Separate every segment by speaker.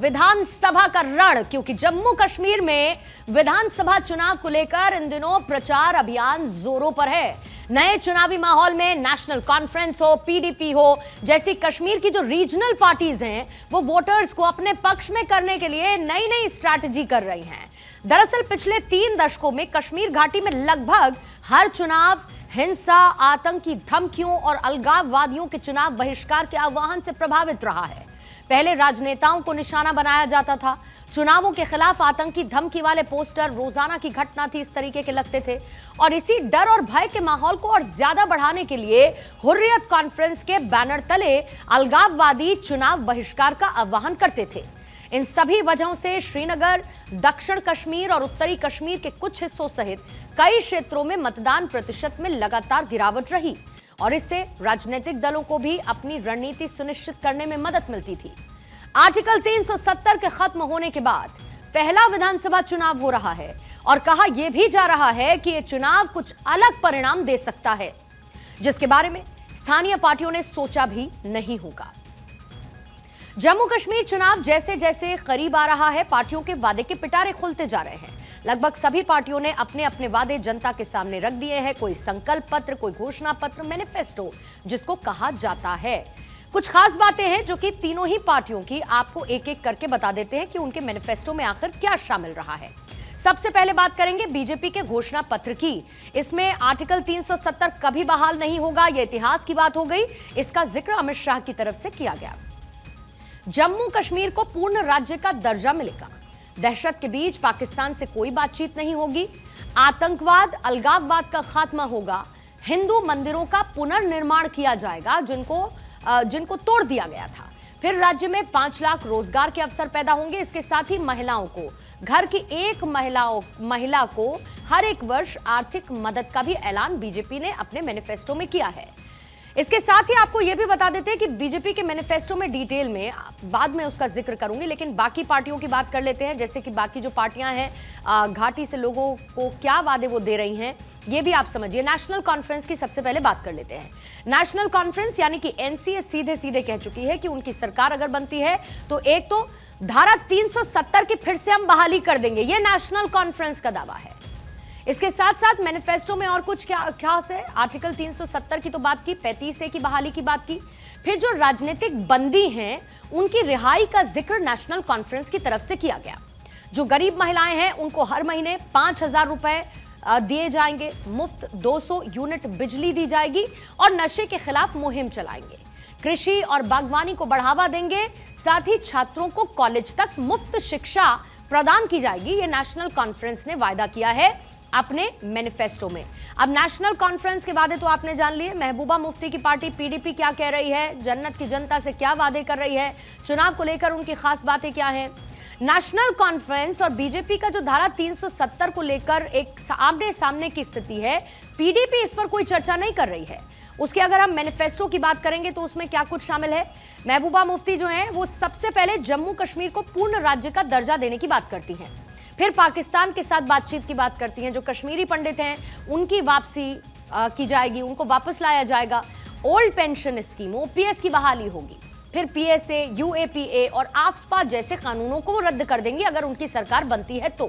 Speaker 1: विधानसभा का रण, क्योंकि जम्मू कश्मीर में विधानसभा चुनाव को लेकर इन दिनों प्रचार अभियान जोरों पर है। नए चुनावी माहौल में नेशनल कॉन्फ्रेंस हो, पीडीपी हो जैसी कश्मीर की जो रीजनल पार्टीज हैं, वो वोटर्स को अपने पक्ष में करने के लिए नई नई स्ट्रैटेजी कर रही हैं। दरअसल पिछले 3 दशकों में कश्मीर घाटी में लगभग हर चुनाव हिंसा, आतंकी धमकियों और अलगाववादियों के चुनाव बहिष्कार के आह्वान से प्रभावित रहा है। पहले राजनेताओं को निशाना बनाया जाता था, चुनावों के खिलाफ आतंकी धमकी वाले पोस्टर रोजाना की घटना थी, इस तरीके के लगते थे। और इसी डर और भय के माहौल को और ज्यादा बढ़ाने के लिए हुर्रियत कॉन्फ्रेंस के बैनर तले अलगाववादी चुनाव बहिष्कार का आह्वान करते थे। इन सभी वजहों से श्रीनगर, दक्षिण कश्मीर और उत्तरी कश्मीर के कुछ हिस्सों सहित कई क्षेत्रों में मतदान प्रतिशत में लगातार गिरावट रही और इससे राजनीतिक दलों को भी अपनी रणनीति सुनिश्चित करने में मदद मिलती थी। आर्टिकल 370 के खत्म होने के बाद पहला विधानसभा चुनाव हो रहा है और कहा यह भी जा रहा है कि यह चुनाव कुछ अलग परिणाम दे सकता है, जिसके बारे में स्थानीय पार्टियों ने सोचा भी नहीं होगा। जम्मू कश्मीर चुनाव जैसे जैसे करीब आ रहा है, पार्टियों के वादे के पिटारे खुलते जा रहे हैं। लगभग सभी पार्टियों ने अपने अपने वादे जनता के सामने रख दिए हैं। कोई संकल्प पत्र, कोई घोषणा पत्र, मैनिफेस्टो जिसको कहा जाता है। कुछ खास बातें हैं जो कि तीनों ही पार्टियों की आपको एक एक करके बता देते हैं कि उनके मैनिफेस्टो में आखिर क्या शामिल रहा है। सबसे पहले बात करेंगे बीजेपी के घोषणा पत्र की। इसमें आर्टिकल 370 कभी बहाल नहीं होगा, यह इतिहास की बात हो गई। इसका जिक्र अमित शाह की तरफ से किया गया। जम्मू कश्मीर को पूर्ण राज्य का दर्जा मिलेगा। दहशत के बीच पाकिस्तान से कोई बातचीत नहीं होगी। आतंकवाद, अलगाववाद का खात्मा होगा। हिंदू मंदिरों का पुनर्निर्माण किया जाएगा जिनको तोड़ दिया गया था। फिर राज्य में 5 लाख रोजगार के अवसर पैदा होंगे। इसके साथ ही महिलाओं को, घर की एक महिला को हर एक वर्ष आर्थिक मदद का भी ऐलान बीजेपी ने अपने मैनिफेस्टो में किया है। इसके साथ ही आपको यह भी बता देते हैं कि बीजेपी के मैनिफेस्टो में डिटेल में बाद में उसका जिक्र करूंगी, लेकिन बाकी पार्टियों की बात कर लेते हैं। जैसे कि बाकी जो पार्टियां हैं, घाटी से लोगों को क्या वादे वो दे रही हैं, ये भी आप समझिए। नेशनल कॉन्फ्रेंस की सबसे पहले बात कर लेते हैं। नेशनल कॉन्फ्रेंस यानी कि एनसीए सीधे सीधे कह चुकी है कि उनकी सरकार अगर बनती है तो एक तो धारा 370 की फिर से हम बहाली कर देंगे, ये नेशनल कॉन्फ्रेंस का दावा है। इसके साथ साथ मैनिफेस्टो में और कुछ क्या खास है। आर्टिकल 370 की तो बात की, 35A की बहाली की बात की। फिर जो राजनीतिक बंदी हैं उनकी रिहाई का जिक्र नेशनल कॉन्फ्रेंस की तरफ से किया गया। जो गरीब महिलाएं हैं उनको हर महीने 5,000 रुपए दिए जाएंगे। मुफ्त 200 यूनिट बिजली दी जाएगी और नशे के खिलाफ मुहिम चलाएंगे। कृषि और बागवानी को बढ़ावा देंगे। साथ ही छात्रों को कॉलेज तक मुफ्त शिक्षा प्रदान की जाएगी। ये नेशनल कॉन्फ्रेंस ने वायदा किया है अपने मैनिफेस्टो में। अब नेशनल कॉन्फ्रेंस के वादे तो आपने जान लिए। महबूबा मुफ्ती की पार्टी पीडीपी क्या कह रही है, जन्नत की जनता से क्या वादे कर रही है, चुनाव को लेकर उनकी खास बातें क्या हैं। नेशनल कॉन्फ्रेंस और बीजेपी का जो धारा 370 को लेकर एक आमने सामने की स्थिति है, पीडीपी इस पर कोई चर्चा नहीं कर रही है। उसके अगर हम मैनिफेस्टो की बात करेंगे तो उसमें क्या कुछ शामिल है। महबूबा मुफ्ती जो है वो सबसे पहले जम्मू कश्मीर को पूर्ण राज्य का दर्जा देने की बात करती हैं। फिर पाकिस्तान के साथ बातचीत की बात करती हैं। जो कश्मीरी पंडित हैं उनकी वापसी की जाएगी, उनको वापस लाया जाएगा। ओल्ड पेंशन स्कीम, ओपीएस की बहाली होगी। फिर पीएसए, यूएपीए और आफ्सपा जैसे कानूनों को रद्द कर देंगी अगर उनकी सरकार बनती है तो।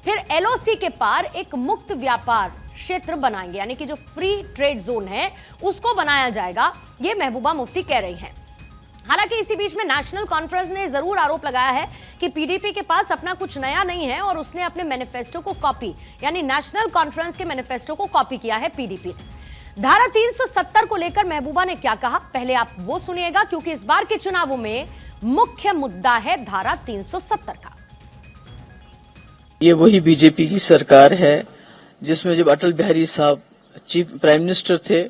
Speaker 1: फिर एलओसी के पार एक मुक्त व्यापार क्षेत्र बनाएंगे, यानी कि जो फ्री ट्रेड जोन है उसको बनाया जाएगा, ये महबूबा मुफ्ती कह रही हैं। हालांकि इसी बीच में नेशनल कॉन्फ्रेंस ने जरूर आरोप लगाया है कि पीडीपी के पास अपना कुछ नया नहीं है और उसने अपने मैनिफेस्टो को कॉपी, यानी नेशनल कॉन्फ्रेंस के मैनिफेस्टो को कॉपी किया है पीडीपी ने। धारा 370 को लेकर महबूबा ने क्या कहा, पहले आप वो सुनिएगा, क्योंकि इस बार के चुनावों में मुख्य मुद्दा है धारा 370 का।
Speaker 2: ये वही बीजेपी की सरकार है जिसमें जब अटल बिहारी साहब चीफ प्राइम मिनिस्टर थे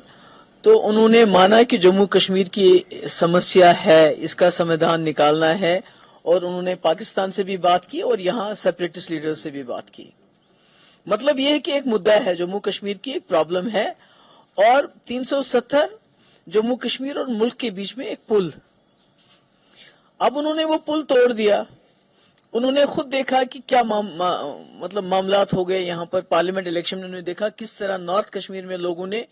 Speaker 2: तो उन्होंने माना कि जम्मू कश्मीर की समस्या है, इसका समाधान निकालना है, और उन्होंने पाकिस्तान से भी बात की और यहाँ सेपरेटिस्ट लीडर से भी बात की। मतलब यह है कि एक मुद्दा है, जम्मू कश्मीर की एक प्रॉब्लम है और 370 जम्मू कश्मीर और मुल्क के बीच में एक पुल। अब उन्होंने वो पुल तोड़ दिया। उन्होंने खुद देखा कि क्या मतलब मामलात हो गए यहाँ पर। पार्लियामेंट इलेक्शन में उन्होंने देखा किस तरह नॉर्थ कश्मीर में लोगों ने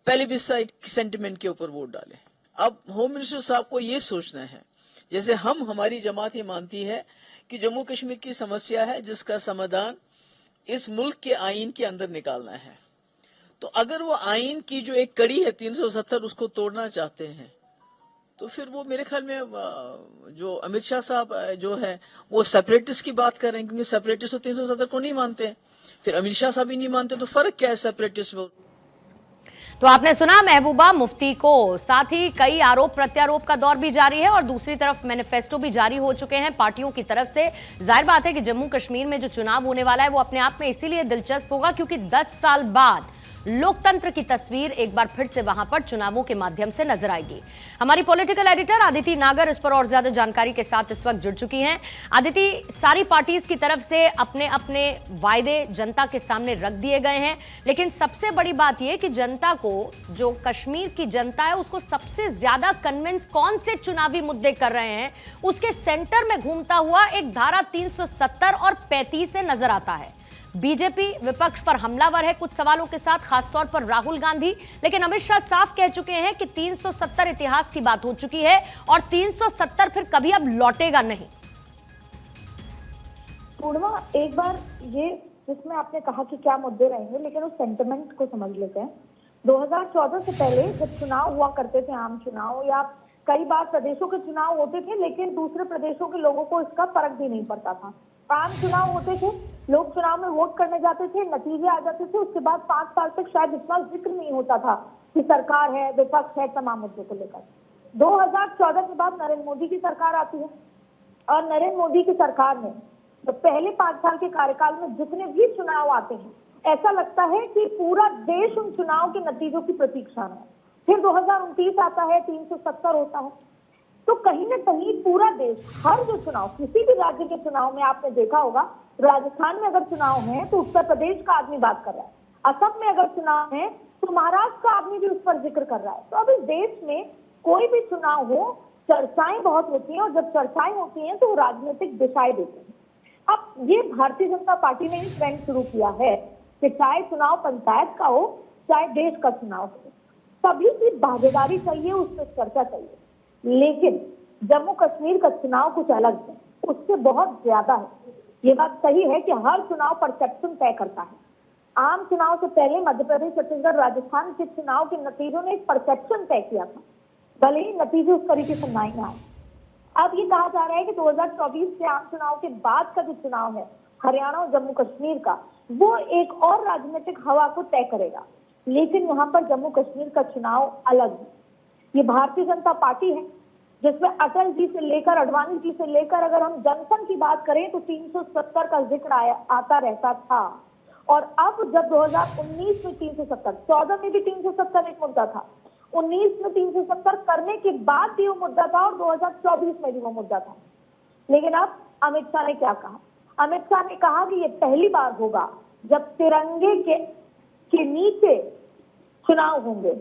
Speaker 2: प्लेबिसाइट सेंटिमेंट के ऊपर वोट डाले। अब होम मिनिस्टर साहब को ये सोचना है जैसे हमारी जमात ये मानती है कि जम्मू कश्मीर की समस्या है जिसका समाधान इस मुल्क के आइन के अंदर निकालना है। तो अगर वो आइन की जो एक कड़ी है 370 उसको तोड़ना चाहते हैं तो फिर वो मेरे ख्याल में जो अमित शाह साहब जो है वो सेपरेटिस्ट की बात कर रहे हैं, क्योंकि सेपरेटिस्ट तो 370 को नहीं मानते हैं। फिर अमित शाह साहब ही नहीं मानते, तो फर्क क्या है सेपरेटिस्ट में?
Speaker 1: तो आपने सुना महबूबा मुफ्ती को, साथ ही कई आरोप प्रत्यारोप का दौर भी जारी है और दूसरी तरफ मैनिफेस्टो भी जारी हो चुके हैं पार्टियों की तरफ से। जाहिर बात है कि जम्मू कश्मीर में जो चुनाव होने वाला है वो अपने आप में इसीलिए दिलचस्प होगा क्योंकि 10 साल बाद लोकतंत्र की तस्वीर एक बार फिर से वहां पर चुनावों के माध्यम से नजर आएगी। हमारी पॉलिटिकल एडिटर आदिति नागर इस पर और ज्यादा जानकारी के साथ इस वक्त जुड़ चुकी हैं। आदिति, सारी पार्टीज की तरफ से अपने अपने वायदे जनता के सामने रख दिए गए हैं, लेकिन सबसे बड़ी बात यह कि जनता को, जो कश्मीर की जनता है, उसको सबसे ज्यादा कन्विंस कौन से चुनावी मुद्दे कर रहे हैं, उसके सेंटर में घूमता हुआ एक धारा 370 और 35 से नजर आता है। बीजेपी विपक्ष पर हमलावर है कुछ सवालों के साथ, खासतौर पर राहुल गांधी, लेकिन अमित शाह साफ कह चुके हैं कि 370 इतिहास की बात हो चुकी है और 370 फिर कभी अब लौटेगा नहीं।
Speaker 3: पूर्णिमा, एक बार ये जिसमें आपने कहा कि क्या मुद्दे रहेंगे, लेकिन उस सेंटिमेंट को समझ लेते हैं। 2014 से पहले जब चुनाव हुआ करते थे, आम चुनाव या कई बार प्रदेशों के चुनाव होते थे, लेकिन दूसरे प्रदेशों के लोगों को इसका फर्क भी नहीं पड़ता था। आम चुनाव होते थे, लोग चुनाव में वोट करने जाते थे, नतीजे आ जाते थे, उसके बाद 5 साल तक शायद इतना जिक्र नहीं होता था कि सरकार है, विपक्ष है, तमाम मुद्दों को लेकर। 2014 के बाद नरेंद्र मोदी की सरकार आती है और नरेंद्र मोदी की सरकार में तो पहले 5 साल के कार्यकाल में जितने भी चुनाव आते हैं, ऐसा लगता है कि पूरा देश उन चुनाव के नतीजों की प्रतीक्षा में है। फिर 2029 आता है, 370 होता है, तो कहीं न कहीं पूरा देश, हर जो चुनाव, किसी भी राज्य के चुनाव में आपने देखा होगा, राजस्थान में अगर चुनाव है तो उत्तर प्रदेश का आदमी बात कर रहा है, असम में अगर चुनाव है तो महाराष्ट्र का आदमी भी उस पर जिक्र कर रहा है। तो अब इस देश में कोई भी चुनाव हो, चर्चाएं बहुत होती हैं और जब चर्चाएं होती हैं तो वो राजनीतिक दिशाएं देती हैं। अब ये भारतीय जनता पार्टी ने ही ट्रेंड शुरू किया है कि चाहे चुनाव पंचायत का हो, चाहे देश का चुनाव हो, सभी की भागीदारी चाहिए, उसमें चर्चा चाहिए। लेकिन जम्मू कश्मीर का चुनाव कुछ अलग है, उससे बहुत ज्यादा है। ये बात सही है कि हर चुनाव परसेप्शन तय करता है। आम चुनाव से पहले मध्य प्रदेश, छत्तीसगढ़, राजस्थान के चुनाव के नतीजों ने एक परसेप्शन तय किया था, भले ही नतीजे उस तरीके से नहीं आए। अब ये कहा जा रहा है कि 2024 के आम चुनाव के बाद का जो चुनाव है हरियाणा और जम्मू कश्मीर का, वो एक और राजनीतिक हवा को तय करेगा। लेकिन यहाँ पर जम्मू कश्मीर का चुनाव अलग है। ये भारतीय जनता पार्टी है जिसमें अटल जी से लेकर अडवाणी जी से लेकर अगर हम जनसंघ की बात करें तो 370 का जिक्र आता रहता था। और अब जब 2019 में 370, 14 में भी 370 एक मुद्दा था, 19 में 370 करने के बाद भी वो मुद्दा था और 2024 में भी वो मुद्दा था। लेकिन अब अमित शाह ने क्या कहा? अमित शाह ने कहा कि ये पहली बार होगा जब तिरंगे के नीचे चुनाव होंगे।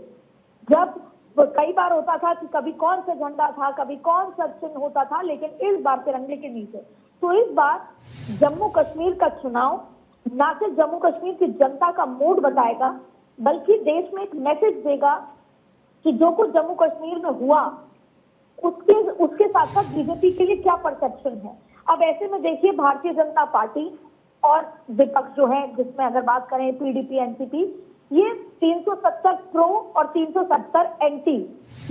Speaker 3: जब कई बार होता था कि कभी कौन सा झंडा था, कभी कौन सा चिन्ह होता था, लेकिन इस बार तिरंगे के नीचे। तो इस बार जम्मू कश्मीर का चुनाव ना सिर्फ जम्मू कश्मीर की जनता का मूड बताएगा, बल्कि देश में एक मैसेज देगा कि जो कुछ जम्मू कश्मीर में हुआ उसके साथ साथ बीजेपी के लिए क्या परसेप्शन है। अब ऐसे में देखिए, भारतीय जनता पार्टी और विपक्ष जो है, जिसमें अगर बात करें पीडीपी, एनसीपी, ये 370 प्रो और 370 एंटी,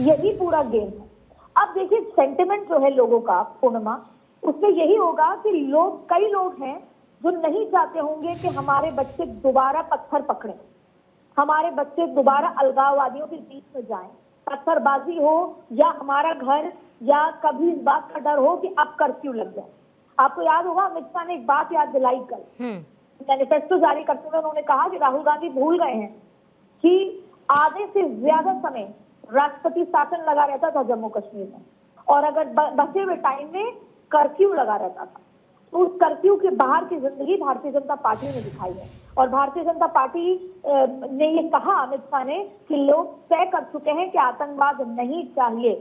Speaker 3: यही पूरा गेम है। अब देखिए सेंटिमेंट जो है लोगों का, पूर्णिमा, उसमें यही होगा कि कई लोग हैं जो नहीं चाहते होंगे कि हमारे बच्चे दोबारा पत्थर पकड़े, हमारे बच्चे दोबारा अलगाववादियों के बीच में जाएं, पत्थरबाजी हो या हमारा घर, या कभी इस बात का डर हो कि अब कर्फ्यू लग जाए। आपको याद होगा अमित शाह ने एक बात याद दिलाई कल मैनिफेस्टो जारी करते हुए, उन्होंने कहा कि राहुल गांधी भूल गए हैं कि आधे से ज्यादा समय राष्ट्रपति शासन लगा रहता था जम्मू कश्मीर में, और अगर बचे हुए टाइम में कर्फ्यू लगा रहता था। तो उस कर्फ्यू के बाहर की जिंदगी भारतीय जनता पार्टी ने दिखाई है। और भारतीय जनता पार्टी ने ये कहा, अमित शाह ने, कि लोग तय कर चुके हैं कि आतंकवाद नहीं चाहिए।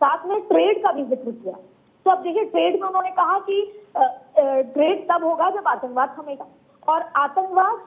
Speaker 3: साथ में ट्रेड का भी जिक्र किया। तो अब देखिए, ट्रेड में उन्होंने कहा कि ट्रेड तब होगा जब आतंकवाद थमेगा, और आतंकवाद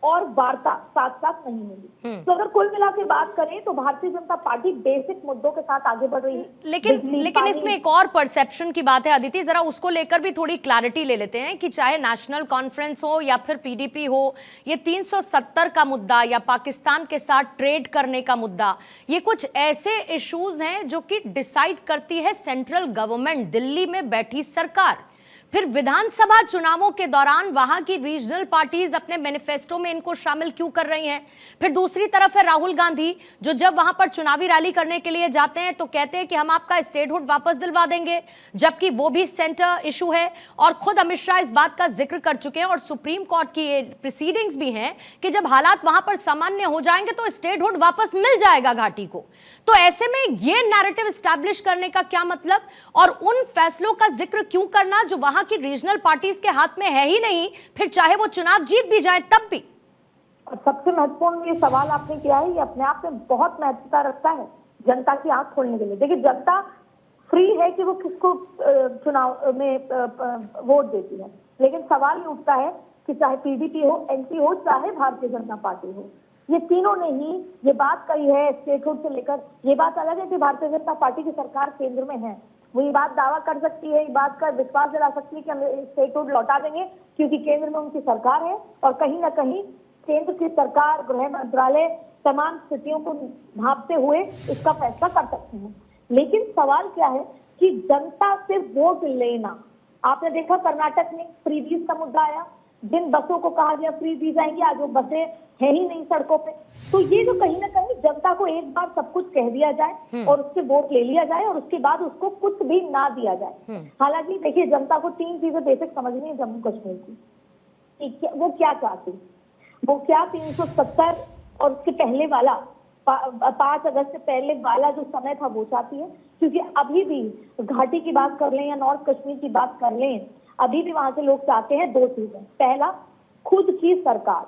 Speaker 3: और वार्ता साथ साथ नहीं होगी। तो अगर कुल मिला के बात करें तो भारतीय जनता पार्टी बेसिक मुद्दों के साथ आगे बढ़ रही है।
Speaker 1: लेकिन इसमें एक और परसेप्शन की बात है अदिति, जरा उसको लेकर भी थोड़ी क्लैरिटी ले लेते हैं कि चाहे नेशनल कॉन्फ्रेंस हो या फिर पीडीपी हो, ये 370 का मुद्दा या पाकिस्तान के साथ ट्रेड करने का मुद्दा, ये कुछ ऐसे इश्यूज हैं जो कि डिसाइड करती है सेंट्रल गवर्नमेंट, दिल्ली में बैठी सरकार। फिर विधानसभा चुनावों के दौरान वहां की रीजनल पार्टीज अपने मैनिफेस्टो में इनको शामिल क्यों कर रही हैं? फिर दूसरी तरफ है राहुल गांधी, जो जब वहां पर चुनावी रैली करने के लिए जाते हैं तो कहते हैं कि हम आपका स्टेटहुड वापस दिलवा देंगे, जबकि वो भी सेंटर इशू है। और खुद अमित शाह इस बात का जिक्र कर चुके हैं और सुप्रीम कोर्ट की प्रोसीडिंग्स भी हैं कि जब हालात वहां पर सामान्य हो जाएंगे तो स्टेटहुड वापस मिल जाएगा घाटी को। तो ऐसे में ये नैरेटिव स्टैब्लिश करने का क्या मतलब, और उन फैसलों का जिक्र क्यों करना जो वहां की रीजनल पार्टीज के हाथ में है ही नहीं, फिर चाहे वो चुनाव जीत भी जाए तब भी?
Speaker 3: सबसे महत्वपूर्ण ये सवाल आपने किया है, ये अपने आप में बहुत महत्वता रखता है जनता की आंख खोलने के लिए। देखिए, जनता फ्री है कि वो किसको चुनाव में वोट देती है, लेकिन सवाल ये उठता है कि चाहे पीडीपी हो, एनपी हो, चाहे भारतीय जनता पार्टी हो, ये तीनों ने ही ये बात कही है स्टेटहुड से लेकर। ये बात अलग है कि भारतीय जनता पार्टी की सरकार केंद्र में है, वो ये बात दावा कर सकती है, ये बात का विश्वास दिला सकती है कि हम स्टेटहुड लौटा देंगे क्योंकि केंद्र में उनकी सरकार है और कहीं ना कहीं केंद्र की सरकार, गृह मंत्रालय तमाम स्थितियों को भांपते हुए इसका फैसला कर सकते हैं। लेकिन सवाल क्या है कि जनता से वोट लेना, आपने देखा कर्नाटक में फ्रीबीज का मुद्दा आया, जिन बसों को कहा गया फ्री दी जाएंगी, आज वो बसें है ही नहीं सड़कों पे। तो ये जो कहीं ना कहीं जनता को एक बार सब कुछ कह दिया जाए और उससे वोट ले लिया जाए और उसके बाद उसको कुछ भी ना दिया जाए। हालांकि देखिए, जनता को तीन चीजें बेसिक समझनी है जम्मू कश्मीर की। वो क्या चाहती, वो क्या 370 और उसके पहले वाला 5 अगस्त से पहले वाला जो समय था वो चाहती है, क्योंकि अभी भी घाटी की बात कर लें या नॉर्थ कश्मीर की बात कर लें, अभी भी वहां से लोग चाहते हैं दो चीजें। पहला, खुद की सरकार।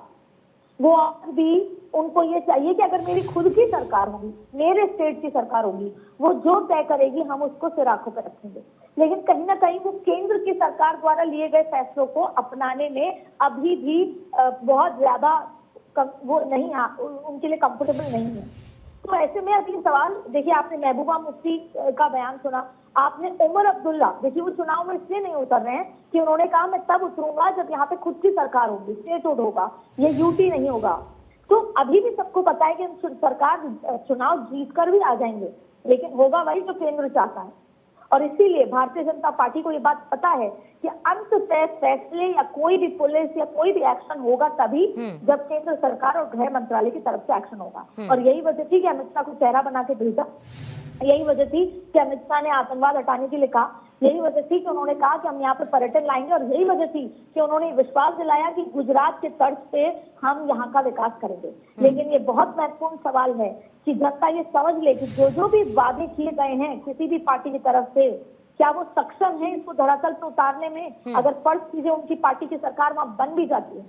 Speaker 3: वो आज भी उनको ये चाहिए कि अगर मेरी खुद की सरकार होगी, मेरे स्टेट की सरकार होगी, वो जो तय करेगी हम उसको सिर आंखों पर रखेंगे। लेकिन कहीं ना कहीं वो केंद्र की सरकार द्वारा लिए गए फैसलों को अपनाने में अभी भी बहुत ज्यादा वो नहीं, उनके लिए कंफर्टेबल नहीं है। तो ऐसे में अभी सवाल देखिए, आपने महबूबा मुफ्ती का बयान सुना, आपने उमर अब्दुल्ला, देखिए वो चुनाव में इसलिए नहीं उतर रहे हैं कि उन्होंने कहा मैं तब उतरूंगा जब यहाँ पे खुद की सरकार होगी, स्टेटहुड होगा, ये यूटी नहीं होगा। तो अभी भी सबको पता है कि सरकार चुनाव जीत कर भी आ जाएंगे, लेकिन होगा वही जो केंद्र चाहता है। और इसीलिए भारतीय जनता पार्टी को ये बात पता है कि अंततः फैसले या कोई भी पुलिस या कोई भी एक्शन होगा तभी जब केंद्र सरकार और गृह मंत्रालय की तरफ से एक्शन होगा। और यही वजह थी कि अमित शाह को चेहरा बना के भेजा, यही वजह थी कि अमित शाह ने आतंकवाद हटाने के लिए कहा, यही वजह थी कि उन्होंने कहा कि हम यहाँ पर पर्यटन लाएंगे, और यही वजह थी कि उन्होंने विश्वास दिलाया कि गुजरात के तर्ज पे हम यहाँ का विकास करेंगे। लेकिन ये बहुत महत्वपूर्ण सवाल है कि जनता ये समझ ले कि जो भी वादे किए गए हैं किसी भी पार्टी की तरफ से, क्या वो सक्षम है इसको धरातल पर उतारने में? अगर फर्ज कीजिए उनकी पार्टी की सरकार वहां बन भी जाती है,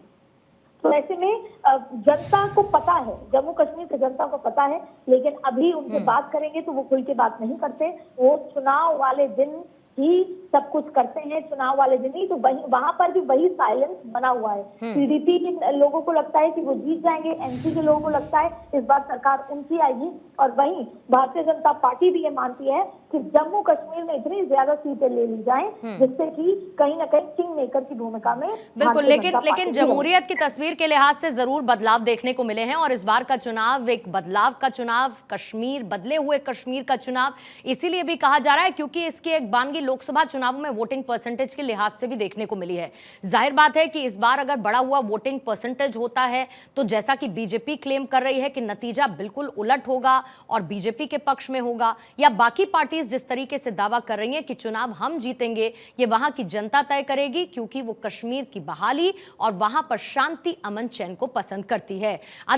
Speaker 3: तो ऐसे में जनता को पता है, जम्मू कश्मीर की जनता को पता है, लेकिन अभी उनसे बात करेंगे तो वो खुल के बात नहीं करते। वो चुनाव वाले दिन ही सब कुछ करते हैं, चुनाव वाले दिन ही। तो वही वहां पर भी वही साइलेंस बना हुआ है। पीडीपी के लोगों को लगता है कि वो जीत जाएंगे, एनपी के लोगों को लगता है इस बार सरकार उनकी आएगी, और वहीं भारतीय जनता पार्टी भी ये मानती है कि जम्मू कश्मीर में इतनी ज्यादा सीटें ले ली जाएं जिससे कि कहीं ना कहीं किंग मेकर की भूमिका में।
Speaker 1: बिल्कुल, लेकिन जमहूरियत की तस्वीर के लिहाज से जरूर बदलाव देखने को मिले हैं, और इस बार का चुनाव एक बदलाव का चुनाव, कश्मीर, बदले हुए कश्मीर का चुनाव इसीलिए भी कहा जा रहा है क्योंकि इसकी एक बानगी लोकसभा चुनावों में वोटिंग परसेंटेज के लिहाज से भी देखने को मिली है। जाहिर बात है कि इस बार अगर बड़ा हुआ वोटिंग परसेंटेज होता है तो जैसा कि बीजेपी क्लेम कर रही है कि नतीजा बिल्कुल उलट होगा और बीजेपी के पक्ष में होगा, या बाकी पार्टीज जिस तरीके से दावा कर रही हैं कि चुनाव हम जीतेंगे, ये वहां की जनता तय करेगी, क्योंकि वो कश्मीर की बहाली और वहां पर शांति, अमन, चैन को पसंद करती है।